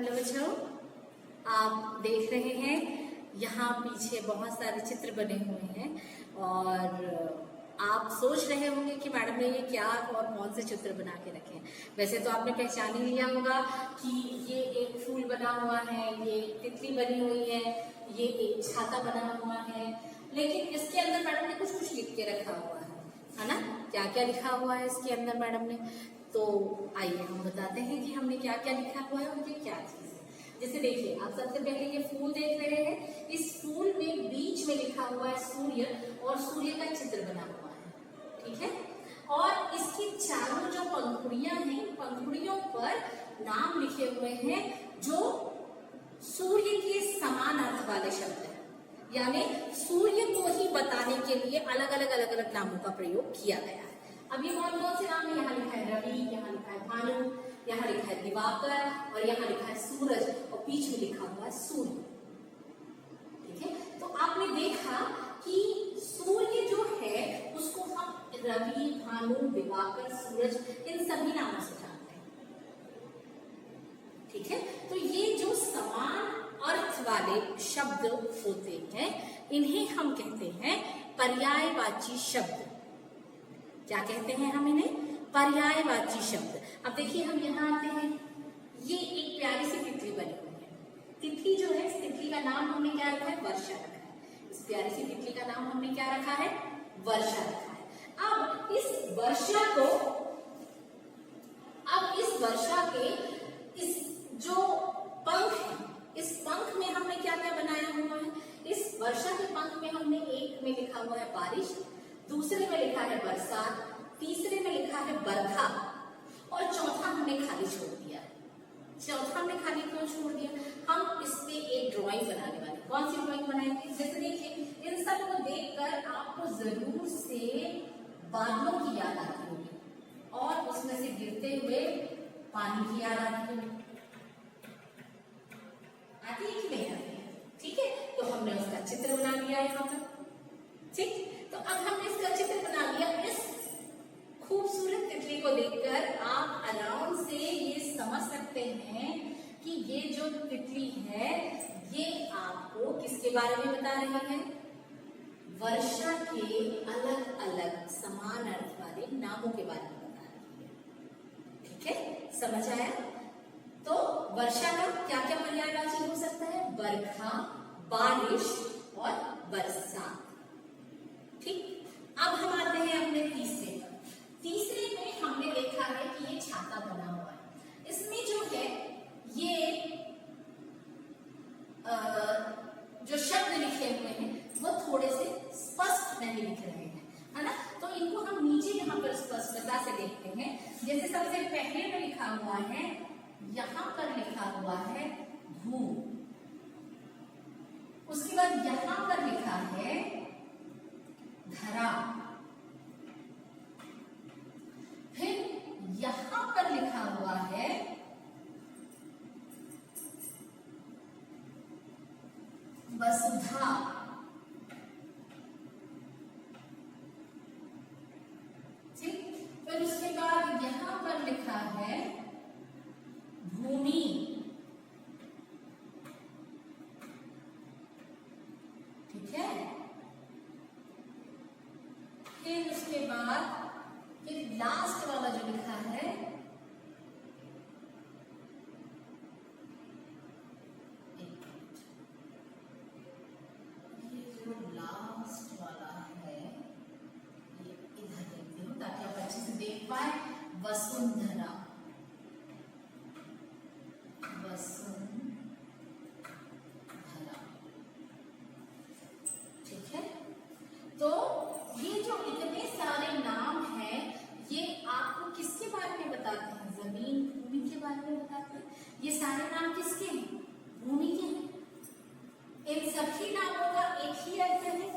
Hello बच्चों, आप देख रहे हैं यहाँ पीछे बहुत सारे चित्र बने हुए हैं और आप सोच रहे होंगे कि मैडम ने ये क्या और कौन से चित्र बना के रखे हैं। वैसे तो आपने पहचान ही लिया होगा कि ये एक फूल बना हुआ है, ये तितली बनी हुई है, ये एक छाता बना हुआ है, लेकिन इसके अंदर मैडम ने कुछ कुछ लिख के रखा हुआ है ना। क्या क्या लिखा हुआ है इसके अंदर मैडम ने, तो आइए हम बताते हैं कि हमने क्या क्या लिखा हुआ है और ये क्या चीज है। जैसे देखिए, आप सबसे पहले ये फूल देख रहे हैं, इस फूल में बीच में लिखा हुआ है सूर्य और सूर्य का चित्र बना हुआ है, ठीक है। और इसकी चारों जो पंखुड़ियां हैं, पंखुड़ियों पर नाम लिखे हुए हैं जो सूर्य के समान अर्थ वाले शब्द हैं, यानी सूर्य को ही बताने के लिए अलग अलग नामों का प्रयोग किया गया है। अब ये कौन कौन से नाम है? यहाँ लिखा है रवि, यहाँ लिखा है भानु, यहाँ लिखा है दिवाकर और यहाँ लिखा है सूरज और बीच में लिखा हुआ है सूर्य, ठीक है। तो आपने देखा कि सूर्य जो है उसको हम रवि, भानु, दिवाकर, सूरज इन सभी नामों से जानते हैं, ठीक है। तो ये जो समान अर्थ वाले शब्द होते हैं इन्हें हम कहते हैं पर्यायवाची शब्द। क्या कहते हैं हम इन्हें? पर्यायवाची शब्द। अब देखिए, हम यहाँ आते हैं, ये एक प्यारी सी तितली बनी हुई है। तितली जो है, इस तितली का नाम हमने क्या रखा है? वर्षा रखा है। इस प्यारी सी तितली का नाम हमने क्या रखा है? वर्षा रखा है। अब इस वर्षा के इस जो पंख है, इस पंख में हमने क्या क्या बनाया हुआ है? इस वर्षा के पंख में हमने एक में लिखा हुआ है बारिश, दूसरे में लिखा है बरसात, तीसरे में लिखा है बरखा और चौथा हमने खाली छोड़ दिया है। चौथा हमने खाली क्यों छोड़ दिया? हम इस पे एक ड्राइंग बनाने वाले। कौन सी ड्राइंग बनाएंगे? जैसे देखिए, इन सब को देखकर आपको जरूर से बादलों की याद आती होगी और उसमें से गिरते हुए पानी की याद आती होगी। आती है कि नहीं आती है? ठीक है, तो हमने उसका चित्र बना लिया यहाँ पर, ठीक। तो अब हमने इसका चित्र बना लिया। इस खूबसूरत तितली को देखकर आप आराम से ये समझ सकते हैं कि ये जो तितली है ये आपको किसके बारे में बता रही है? वर्षा के अलग अलग समान अर्थ वाले नामों के बारे में बता रही है, ठीक है। समझ आया? तो वर्षा का क्या क्या पर्यायवाची हो सकता है? बरखा, बारिश और बरसात, ठीक। अब हम आते हैं अपने तीसरे पर। तीसरे में हमने देखा है कि ये छाता बना हुआ है। इसमें जो है ये जो शब्द लिखे हुए हैं वो थोड़े से स्पष्ट नहीं लिख रहे हैं, है ना। तो इनको हम नीचे यहाँ पर स्पष्टता से देखते हैं। जैसे सबसे पहले में लिखा हुआ है, यहाँ पर लिखा हुआ है भू, उसके बाद यहाँ पर लिखा है धरा, फिर यहां पर लिखा हुआ है वसुधा, ठीक। फिर उसके बाद यहां पर लिखा है भूमि, ठीक है। फिर उसके बाद फिर लास्ट वाला जो लिखा है ये जो लास्ट वाला है ये इधर देखती हूँ ताकि आप अच्छे से देख पाए। वसुंधरा, ठीक है। तो ये जो इतने सारे नाम हैं ये आपको किसके बारे में बताते हैं? जमीन, भूमि के बारे में बताते हैं। ये सारे नाम किसके हैं? भूमि के हैं। इन सभी नामों का एक ही अर्थ है,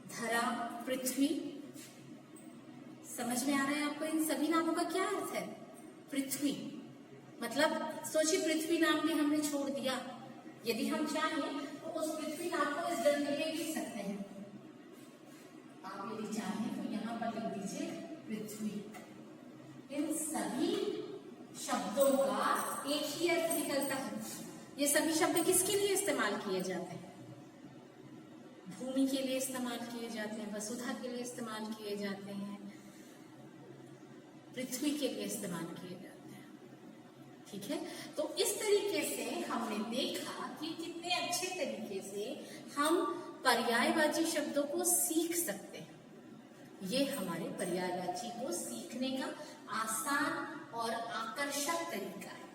धरा, पृथ्वी। समझ में आ रहा है आपको इन सभी नामों का क्या अर्थ है? पृथ्वी, मतलब सोचिए पृथ्वी नाम भी हमने छोड़ दिया। यदि हम चाहें तो उस पृथ्वी नाम को इस डंडे में लिख सकते हैं। आप यदि चाहें तो यहाँ पर लिख दीजिए पृथ्वी। इन सभी शब्दों का एक ही अर्थ निकलता है। ये सभी शब्द किसके लिए इस्तेमाल किए जाते हैं? भूमि के लिए इस्तेमाल किए जाते हैं, वसुधा के लिए इस्तेमाल किए जाते हैं, पृथ्वी के लिए इस्तेमाल किए जाते हैं। ठीक है, तो इस तरीके से हमने देखा कि कितने अच्छे तरीके से हम पर्यायवाची शब्दों को सीख सकते हैं। ये हमारे पर्यायवाची को सीखने का आसान और आकर्षक तरीका है।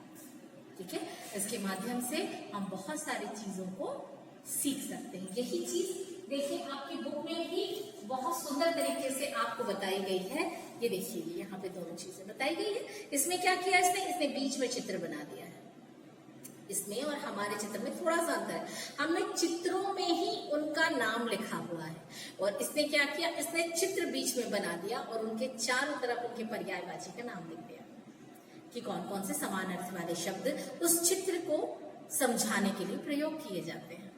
ठीक है, इसके माध्यम से हम बहुत सारी चीजों को सीख सकते हैं। यही चीज देखिए आपकी बुक में भी बहुत सुंदर तरीके से आपको बताई गई है। ये देखिए यहाँ पे दोनों चीजें बताई गई है। इसमें क्या किया इसने बीच में चित्र बना दिया है। इसमें और हमारे चित्र में थोड़ा सा अंतर है। हमने चित्रों में ही उनका नाम लिखा हुआ है और इसने क्या किया, इसने चित्र बीच में बना दिया और उनके चारों तरफ उनके पर्यायवाची का नाम लिख दिया कि कौन कौन से समान अर्थ वाले शब्द उस चित्र को समझाने के लिए प्रयोग किए जाते हैं।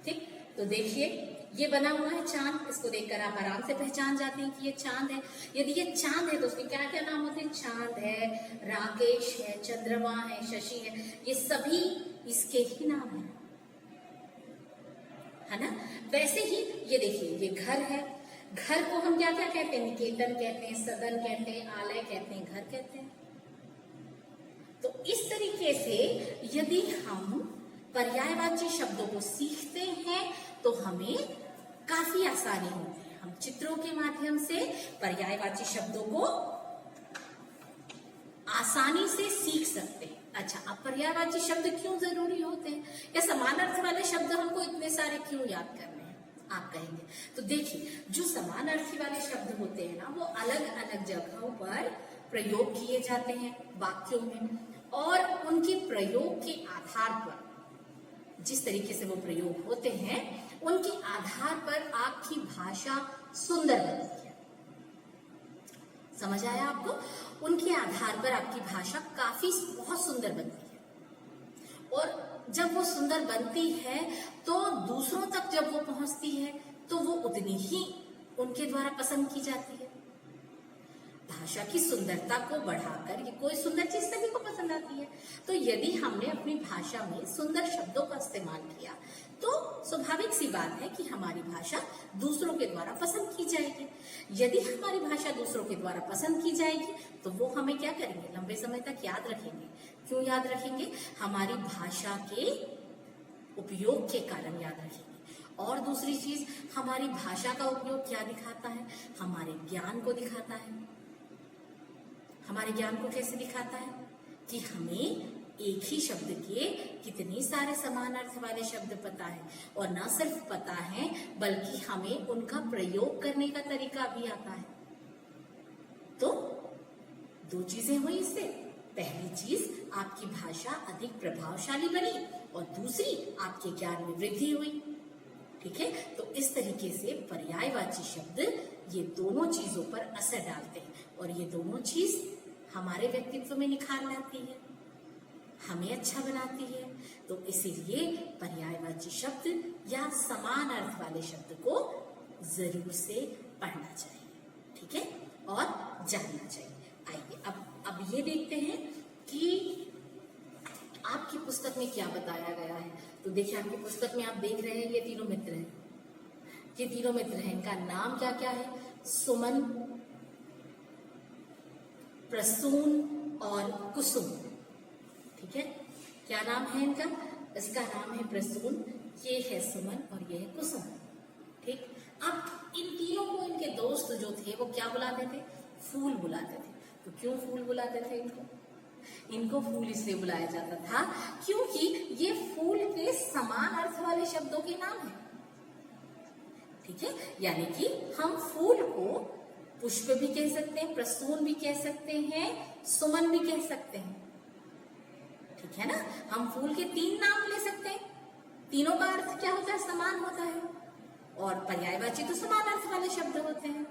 ठीक, तो देखिए ये बना हुआ है चांद। इसको देखकर आप आराम से पहचान जाते हैं कि ये चांद है। यदि ये चांद है तो उसके क्या क्या नाम होते हैं? चांद है, राकेश है, चंद्रमा है, शशि है, ये सभी इसके ही नाम है ना। वैसे ही ये देखिए ये घर है। घर को हम क्या क्या कहते हैं? निकेतन कहते हैं, सदन कहते हैं, आलय कहते हैं, घर कहते हैं। तो इस तरीके से यदि हम पर्यायवाची शब्दों को सीखते हैं तो हमें काफी आसानी होती है। हम चित्रों के माध्यम से पर्यायवाची शब्दों को आसानी से सीख सकते हैं। अच्छा, अब पर्यायवाची शब्द क्यों जरूरी होते हैं या समान अर्थ वाले शब्द हमको इतने सारे क्यों याद करने हैं, आप कहेंगे। तो देखिए जो समान अर्थी वाले शब्द होते हैं ना, वो अलग अलग जगहों पर प्रयोग किए जाते हैं वाक्यों में, और उनके प्रयोग के आधार पर, जिस तरीके से वो प्रयोग होते हैं उनके आधार पर आपकी भाषा सुंदर बनती है। समझ आया आपको? उनके आधार पर आपकी भाषा काफी बहुत सुंदर बनती है और जब वो सुंदर बनती है तो दूसरों तक जब वो पहुंचती है तो वो उतनी ही उनके द्वारा पसंद की जाती है। भाषा की सुंदरता को बढ़ाकर ये कोई सुंदर चीज सभी को पसंद आती है। तो यदि हमने अपनी भाषा में सुंदर शब्दों का इस्तेमाल किया तो स्वाभाविक सी बात है कि हमारी भाषा दूसरों के द्वारा पसंद की जाएगी। यदि हमारी भाषा दूसरों के द्वारा पसंद की जाएगी तो वो हमें क्या करेंगे? लंबे समय तक याद रखेंगे। क्यों याद रखेंगे? हमारी भाषा के उपयोग के कारण याद रखेंगे। और दूसरी चीज, हमारी भाषा का उपयोग क्या दिखाता है? हमारे ज्ञान को दिखाता है। हमारे ज्ञान को कैसे दिखाता है? कि हमें एक ही शब्द के कितने सारे समान अर्थ वाले शब्द पता है, और न सिर्फ पता है बल्कि हमें उनका प्रयोग करने का तरीका भी आता है। तो दो चीजें हुई इससे। पहली चीज, आपकी भाषा अधिक प्रभावशाली बनी, और दूसरी, आपके ज्ञान में वृद्धि हुई। ठीक है, तो इस तरीके से पर्यायवाची शब्द ये दोनों चीजों पर असर डालते हैं, और ये दोनों चीज हमारे व्यक्तित्व में निखार लाती है, हमें अच्छा बनाती है। तो इसीलिए पर्यायवाची शब्द या समान अर्थ वाले शब्द को जरूर से पढ़ना चाहिए। ठीक है, और जानना चाहिए। आइए अब ये देखते हैं कि आपकी पुस्तक में क्या बताया गया है। तो देखिए आपकी पुस्तक में आप देख रहे हैं ये तीनों मित्र हैं। ये तीनों मित्र हैं, इनका नाम क्या क्या है? सुमन, प्रसून और कुसुम। ठीक है, क्या नाम है इनका? इसका नाम है प्रसून, ये है सुमन और ये है कुसुम। ठीक, अब इन तीनों को इनके दोस्त जो थे वो क्या बुलाते थे? फूल बुलाते थे। तो क्यों फूल बुलाते थे इनको? इनको फूल इसलिए बुलाया जाता था क्योंकि ये फूल के समान अर्थ वाले शब्दों के नाम है। ठीक है, यानी कि हम फूल को पुष्प भी कह सकते हैं, प्रसून भी कह सकते हैं, सुमन भी कह सकते हैं। ठीक है ना, हम फूल के तीन नाम ले सकते हैं। तीनों का अर्थ क्या होता है? समान होता है, और पर्यायवाची तो समान अर्थ वाले शब्द होते हैं।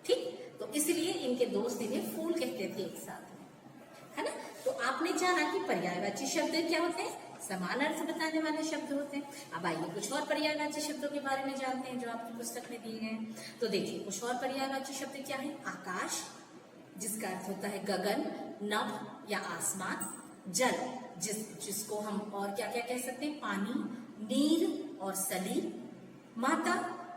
ठीक, तो इसलिए इनके दोस्त इन्हें फूल कहते थे एक साथ में, है ना। तो आपने जाना कि पर्यायवाची शब्द क्या होते हैं? समान अर्थ बताने वाले शब्द होते हैं। अब आइए कुछ और पर्यायवाची शब्दों के बारे में जानते हैं जो आपकी पुस्तक में दिए गए हैं। तो देखिए कुछ और पर्यायवाची शब्द क्या है? आकाश, जिसका अर्थ होता है गगन, नभ या आसमान। जल, जिसको हम और क्या क्या कह सकते हैं, पानी, नीर और सली। माता,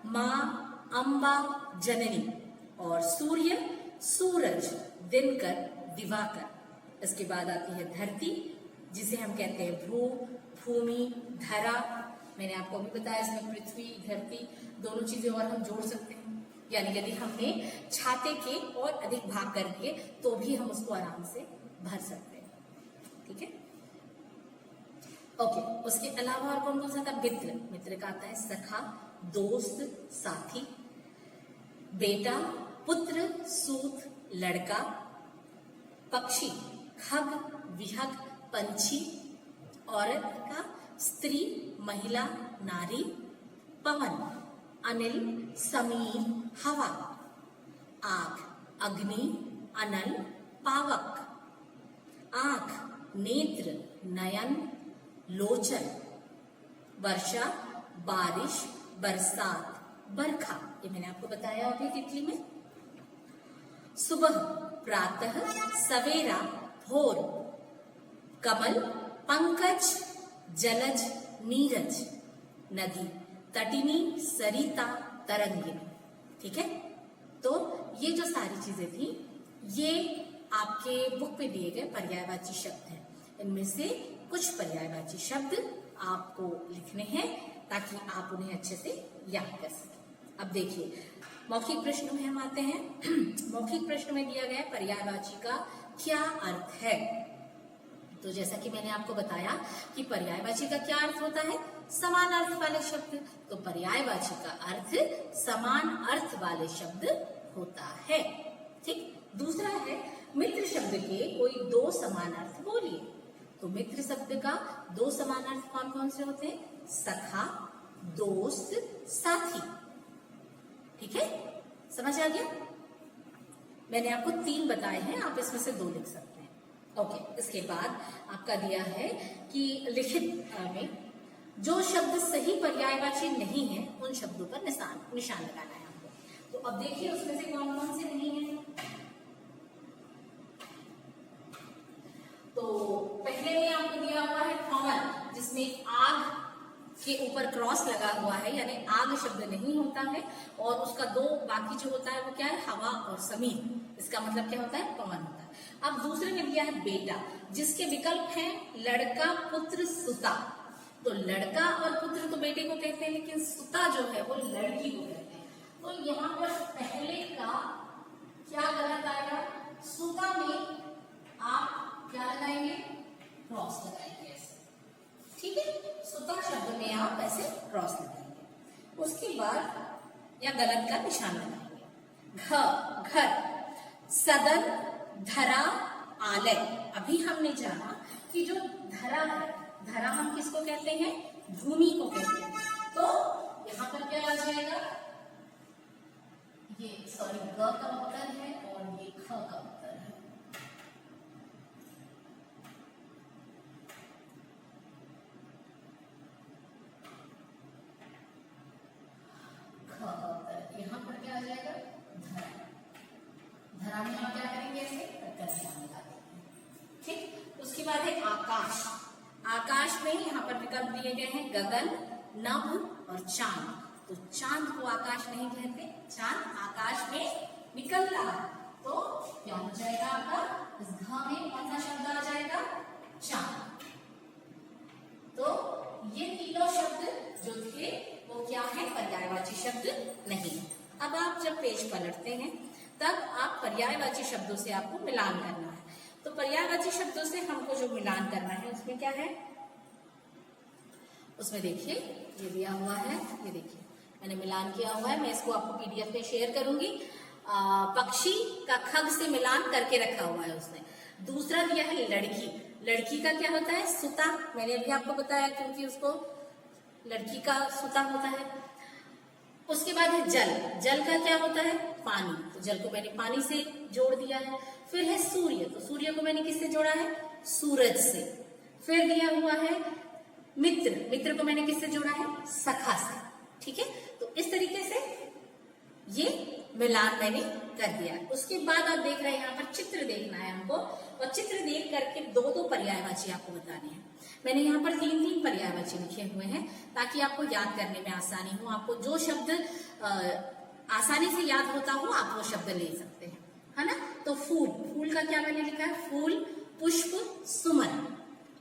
माँ, अम्बा, जननी। और सूर्य, सूरज, दिनकर, दिवाकर। इसके बाद आती है धरती, जिसे हम कहते हैं भू, भूमि, धरा। मैंने आपको अभी बताया इसमें पृथ्वी, धरती दोनों चीजें और हम जोड़ सकते हैं। यानी यदि हमने छाते के और अधिक भाग कर दिए तो भी हम उसको आराम से भर सकते हैं। ठीक है, ओके। उसके अलावा और कौन कौन सा था? मित्र, मित्र का आता है सखा, दोस्त, साथी। बेटा, पुत्र, सूत, लड़का। पक्षी, खग, विहग, पंछी। औरत का स्त्री, महिला, नारी। पवन, अनिल, समीर, हवा। आग, अग्नि, अनल, पावक। आंख, नेत्र, नयन, लोचन। वर्षा, बारिश, बरसात, बरखा। ये मैंने आपको बताया अभी तितली में। सुबह, प्रातः, सवेरा, भोर। कमल, पंकज, जलज, नीरज। नदी, तटिनी, सरिता, तरंगिनी। ठीक है, तो ये जो सारी चीजें थी ये आपके बुक पे दिए गए पर्यायवाची शब्द हैं। इनमें से कुछ पर्यायवाची शब्द आपको लिखने हैं ताकि आप उन्हें अच्छे से याद कर सकें। अब देखिए मौखिक प्रश्न में हम आते हैं। मौखिक प्रश्न में दिया गया पर्यायवाची का क्या अर्थ है। तो जैसा कि मैंने आपको बताया कि पर्यायवाची का क्या अर्थ होता है, समान अर्थ वाले शब्द। तो पर्यायवाची का अर्थ समान अर्थ वाले शब्द होता है। ठीक, दूसरा है मित्र शब्द के कोई दो समान अर्थ बोलिए। तो मित्र शब्द का दो समान अर्थ कौन कौन से होते हैं? सखा, दोस्त, साथी। ठीक है, समझ आ गया? मैंने आपको 3 बताए हैं, आप इसमें से 2 लिख सकते हैं। ओके, इसके बाद आपका दिया है कि लिखित में जो शब्द सही पर्यायवाची नहीं है उन शब्दों पर निशान लगाना है आपको। तो अब देखिए उसमें से कौन कौन से नहीं है। तो पहले में आपको दिया हुआ है कॉमन, जिसमें आग के ऊपर क्रॉस लगा हुआ है, यानी आग शब्द नहीं होता है। और उसका 2 बाकी जो होता है वो क्या है? हवा और समीर। इसका मतलब क्या होता है? पवन होता है। अब दूसरे में दिया है बेटा, जिसके विकल्प हैं लड़का, पुत्र, सुता। तो लड़का और पुत्र तो बेटे को कहते हैं, लेकिन सुता जो है वो लड़की को कहते हैं। तो यहाँ पर पहले का क्या गलत आएगा? सुता में आप क्या लगाएंगे? क्रॉस लगाएंगे ऐसे। ठीक है, सुता शब्द में आप ऐसे क्रॉस लगाएंगे। उसके बाद या गलत का निशान लगाएंगे। घर, सदन, धरा, आलय। अभी हमने जाना कि जो धरा है, धरा हम किसको कहते हैं? भूमि को कहते हैं। तो यहाँ पर क्या आ जाएगा? ये सॉरी ग का उत्तर है और ये ख का उत्तर है। यहाँ पर क्या आ जाएगा? धरा। धरा में हम क्या करेंगे? ऐसे निशान लगा देंगे। ठीक, उसके बाद है आकाश। आकाश में यहाँ पर विकल्प दिए गए हैं गगन, नभ और चांद। तो चांद को आकाश नहीं कहते, चांद आकाश में निकल रहा है। तो क्या हो जाएगा आपका? इस घ में कौन सा शब्द आ जाएगा? चांद। तो ये तीनों शब्द जो थे वो क्या है? पर्यायवाची शब्द नहीं। अब आप जब पेज पलटते हैं तब आप पर्यायवाची शब्दों से आपको मिलान करना है। तो पर्यायवाची शब्दों से हमको जो मिलान करना है उसमें क्या है? उसमें देखिए ये दिया हुआ है, ये देखिए मैंने मिलान किया हुआ है। मैं इसको आपको पीडीएफ में शेयर करूंगी। पक्षी का खग से मिलान करके रखा हुआ है उसने। दूसरा दिया है लड़की। लड़की का क्या होता है? सुता। मैंने अभी आपको बताया क्योंकि उसको लड़की का सुता होता है। उसके बाद है जल। जल का क्या होता है? पानी। तो जल को मैंने पानी से जोड़ दिया है। फिर है सूर्य। तो सूर्य को मैंने किससे जोड़ा है? सूरज से। फिर दिया हुआ है मित्र। मित्र को मैंने किससे जोड़ा है? सखा से। ठीक है, तो इस तरीके से ये मिलान मैंने कर दिया। उसके बाद आप देख रहे हैं यहाँ पर चित्र देखना है हमको, और चित्र देख करके दो दो पर्यायवाची आपको बताने हैं। मैंने यहाँ पर तीन तीन पर्यायवाची लिखे हुए हैं ताकि आपको याद करने में आसानी हो। आपको जो शब्द आसानी से याद होता हो आप वो शब्द ले सकते हैं, है ना। तो फूल, फूल का क्या मैंने लिखा है? फूल, पुष्प, सुमन।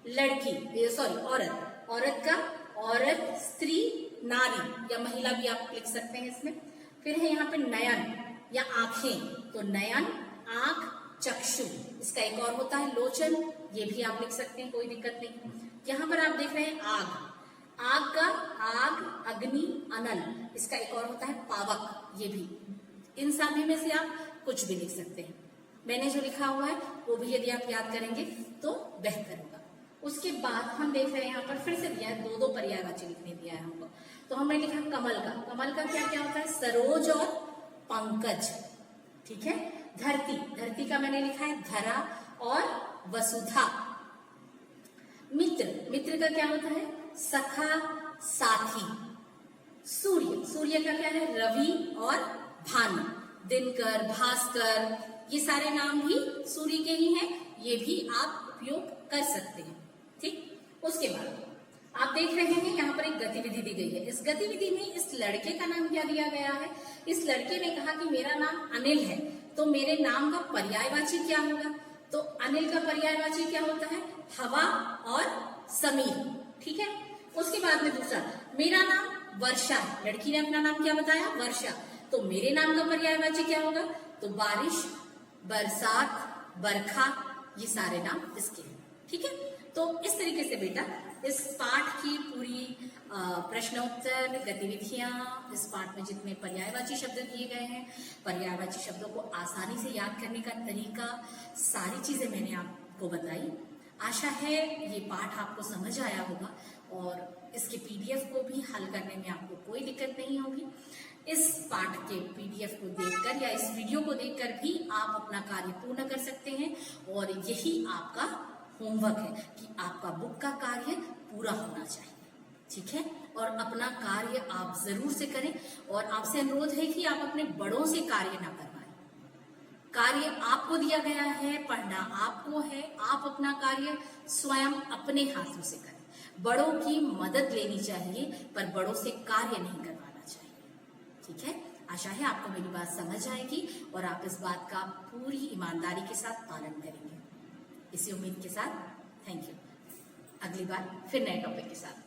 लड़की, सॉरी औरत, औरत का औरत, स्त्री, नारी या महिला भी आप लिख सकते हैं इसमें। फिर है यहाँ पे नयन या आंखें, तो नयन, आंख, चक्षु। इसका एक और होता है लोचन, ये भी आप लिख सकते हैं, कोई दिक्कत नहीं। यहाँ पर आप देख रहे हैं आग, आग का आग, अग्नि, अनल। इसका एक और होता है पावक, ये भी। इन सभी में से आप कुछ भी लिख सकते हैं। मैंने जो लिखा हुआ है वो भी यदि आप याद करेंगे तो बेहतर होगा। उसके बाद हम देख रहे हैं यहाँ पर फिर से दिया है, दो दो पर्यायवाची लिखने दिया है हमको। तो हमने लिखा कमल का, कमल का क्या क्या होता है? सरोज और पंकज, ठीक है। धरती, धरती का मैंने लिखा है धरा और वसुधा। मित्र, मित्र का क्या होता है? सखा, साथी। सूर्य, सूर्य का क्या है? रवि और भानु। दिनकर, भास्कर, ये सारे नाम भी सूर्य के ही हैं, ये भी आप उपयोग कर सकते हैं, ठीक। उसके बाद आप देख रहे हैं यहाँ पर एक गतिविधि दी गई है। इस गतिविधि में इस लड़के का नाम क्या दिया गया है? इस लड़के ने कहा कि मेरा नाम अनिल है, तो मेरे नाम का पर्यायवाची क्या होगा? तो अनिल का पर्यायवाची क्या होता है? हवा और समीर, ठीक है। उसके बाद में दूसरा, मेरा नाम वर्षा है, लड़की ने अपना नाम क्या बताया? वर्षा, तो मेरे नाम का पर्यायवाची क्या होगा? तो बारिश, बरसात, बरखा, ये सारे नाम इसके हैं, ठीक है। तो इस तरीके से बेटा इस पाठ की पूरी प्रश्नोत्तर गतिविधियां, इस पाठ में जितने पर्यायवाची शब्द दिए गए हैं, पर्यायवाची शब्दों को आसानी से याद करने का तरीका, सारी चीजें मैंने आपको बताई। आशा है ये पाठ आपको समझ आया होगा और इसके पीडीएफ को भी हल करने में आपको कोई दिक्कत नहीं होगी। इस पाठ के पीडीएफ को देखकर या इस वीडियो को देखकर भी आप अपना कार्य पूर्ण कर सकते हैं, और यही आपका होमवर्क है कि आपका बुक का कार्य पूरा होना चाहिए, ठीक है। और अपना कार्य आप जरूर से करें, और आपसे अनुरोध है कि आप अपने बड़ों से कार्य ना करवाएं। कार्य आपको दिया गया है, पढ़ना आपको है, आप अपना कार्य स्वयं अपने हाथों से करें। बड़ों की मदद लेनी चाहिए पर बड़ों से कार्य नहीं करवाना चाहिए, ठीक है। आशा है आपको मेरी बात समझ आएगी और आप इस बात का पूरी ईमानदारी के साथ पालन करेंगे। इसी उम्मीद के साथ थैंक यू। अगली बार फिर नए टॉपिक के साथ।